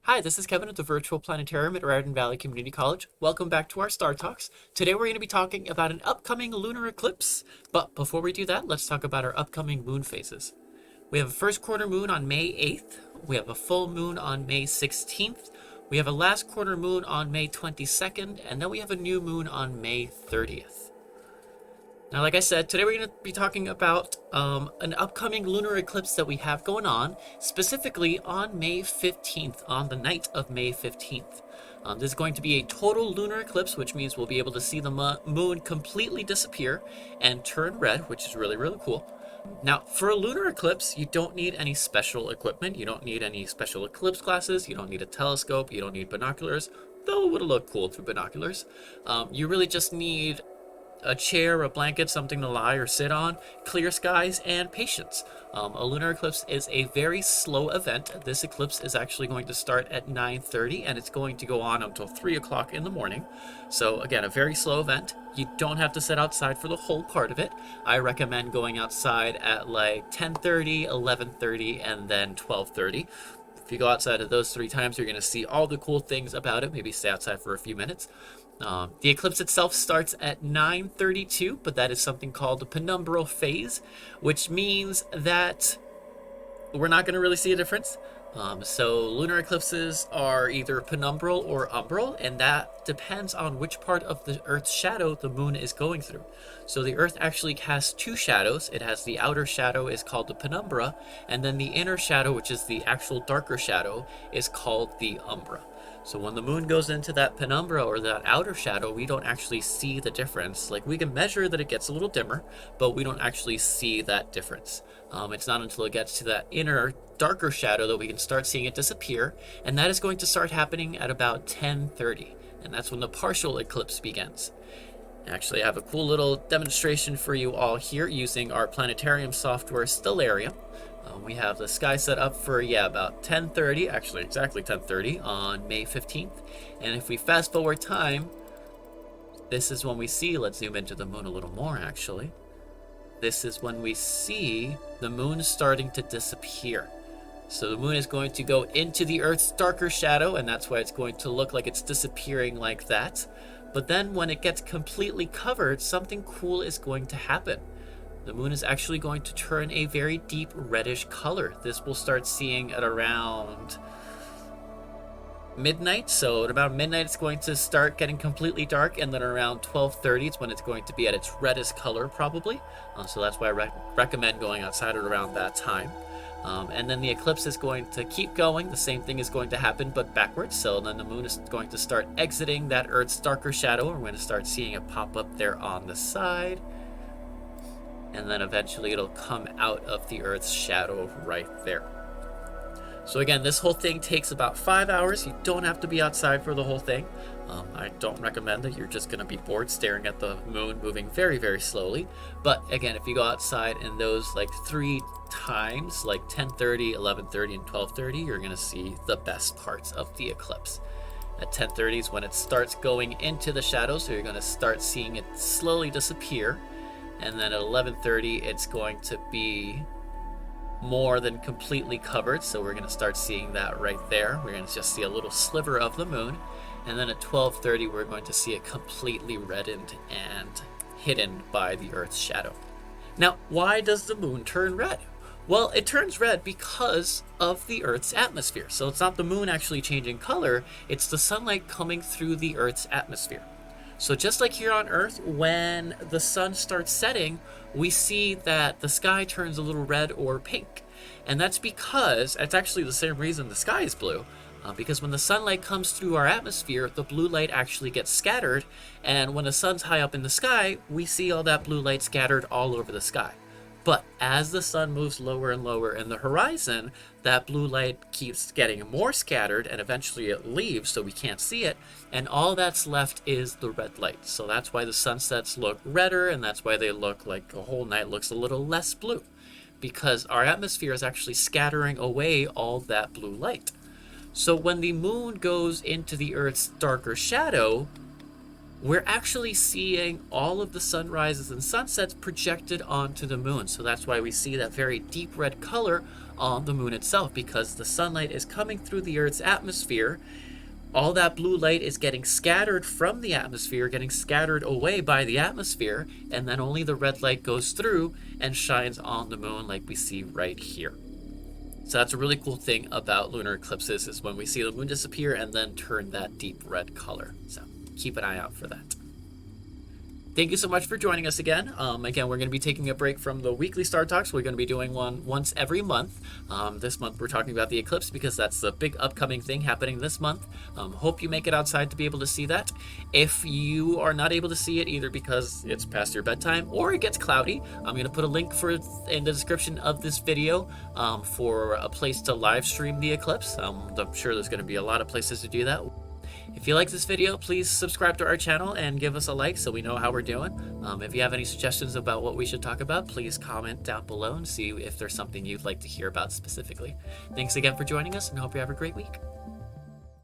Hi, this is Kevin at the Virtual Planetarium at Raritan Valley Community College. Welcome back to our Star Talks. Today we're going to be talking about an upcoming lunar eclipse. But before we do that, let's talk about our upcoming moon phases. We have a first quarter moon on May 8th. We have a full moon on May 16th. We have a last quarter moon on May 22nd. And then we have a new moon on May 30th. Now, like I said, today we're going to be talking about an upcoming lunar eclipse that we have going on, specifically on May 15th, on the night of May 15th. This is going to be a total lunar eclipse, which means we'll be able to see the moon completely disappear and turn red, which is really, really cool. Now, for a lunar eclipse, you don't need any special equipment. You don't need any special eclipse glasses. You don't need a telescope. You don't need binoculars, though it would look cool through binoculars. You really just need a chair, a blanket, something to lie or sit on, clear skies, and patience. A lunar eclipse is a very slow event. This eclipse is actually going to start at 9:30 and it's going to go on until 3 o'clock in the morning. So again, a very slow event. You don't have to sit outside for the whole part of it. I recommend going outside at like 10:30, 11:30, and then 12:30. If you go outside at those 3 times, you're going to see all the cool things about it. Maybe stay outside for a few minutes. The eclipse itself starts at 9:32, but that is something called the penumbral phase, which means that we're not going to really see a difference. So lunar eclipses are either penumbral or umbral, and that depends on which part of the Earth's shadow the moon is going through. So the Earth actually has 2 shadows. It has the outer shadow is called the penumbra, and then the inner shadow, which is the actual darker shadow, is called the umbra. So when the moon goes into that penumbra or that outer shadow, we don't actually see the difference. Like, we can measure that it gets a little dimmer, but we don't actually see that difference. It's not until it gets to that inner darker shadow that we can start seeing it disappear, and that is going to start happening at about 10:30, and that's when the partial eclipse begins. Actually, I have a cool little demonstration for you all here using our Planetarium software Stellarium. We have the sky set up for, about 10:30, actually exactly 10:30 on May 15th. And if we fast forward time, this is when we see, let's zoom into the moon a little more actually. This is when we see the moon starting to disappear. So the moon is going to go into the Earth's darker shadow, and that's why it's going to look like it's disappearing like that. But then when it gets completely covered, something cool is going to happen. The moon is actually going to turn a very deep reddish color. This we'll start seeing at around midnight. So at about midnight, it's going to start getting completely dark, and then around 12:30 is when it's going to be at its reddest color, probably. So that's why I recommend going outside at around that time. And then the eclipse is going to keep going. The same thing is going to happen, but backwards. So then the moon is going to start exiting that Earth's darker shadow. We're going to start seeing it pop up there on the side. And then eventually it'll come out of the Earth's shadow right there. So again, this whole thing takes about 5 hours. You don't have to be outside for the whole thing. I don't recommend that. You're just going to be bored staring at the moon moving very, very slowly. But again, if you go outside in those like 3 times, like 10:30, 11:30, and 12:30, you're going to see the best parts of the eclipse. At 10:30 is when it starts going into the shadow, so you're going to start seeing it slowly disappear. And then at 11:30, it's going to be more than completely covered, so we're going to start seeing that right there. We're going to just see a little sliver of the moon. And then at 12:30, we're going to see it completely reddened and hidden by the Earth's shadow. Now, why does the moon turn red? Well, it turns red because of the Earth's atmosphere. So it's not the moon actually changing color, it's the sunlight coming through the Earth's atmosphere. So just like here on Earth, when the sun starts setting, we see that the sky turns a little red or pink. And that's because, it's actually the same reason the sky is blue, because when the sunlight comes through our atmosphere, the blue light actually gets scattered, and when the sun's high up in the sky, we see all that blue light scattered all over the sky. But as the sun moves lower and lower in the horizon, that blue light keeps getting more scattered, and eventually it leaves so we can't see it, and all that's left is the red light. So that's why the sunsets look redder, and that's why they look like the whole night looks a little less blue, because our atmosphere is actually scattering away all that blue light. So when the moon goes into the Earth's darker shadow, we're actually seeing all of the sunrises and sunsets projected onto the moon. So that's why we see that very deep red color on the moon itself, because the sunlight is coming through the Earth's atmosphere. All that blue light is getting scattered from the atmosphere, getting scattered away by the atmosphere, and then only the red light goes through and shines on the moon like we see right here. So that's a really cool thing about lunar eclipses, is when we see the moon disappear and then turn that deep red color. So keep an eye out for that. Thank you so much for joining us again. Again, we're going to be taking a break from the weekly Star Talks. We're going to be doing one once every month. This month we're talking about the eclipse because that's the big upcoming thing happening this month. Hope you make it outside to be able to see that. If you are not able to see it, either because it's past your bedtime or it gets cloudy, I'm going to put a link in the description of this video for a place to live stream the eclipse. I'm sure there's going to be a lot of places to do that. If you like this video, please subscribe to our channel and give us a like so we know how we're doing. If you have any suggestions about what we should talk about, please comment down below and see if there's something you'd like to hear about specifically. Thanks again for joining us, and hope you have a great week.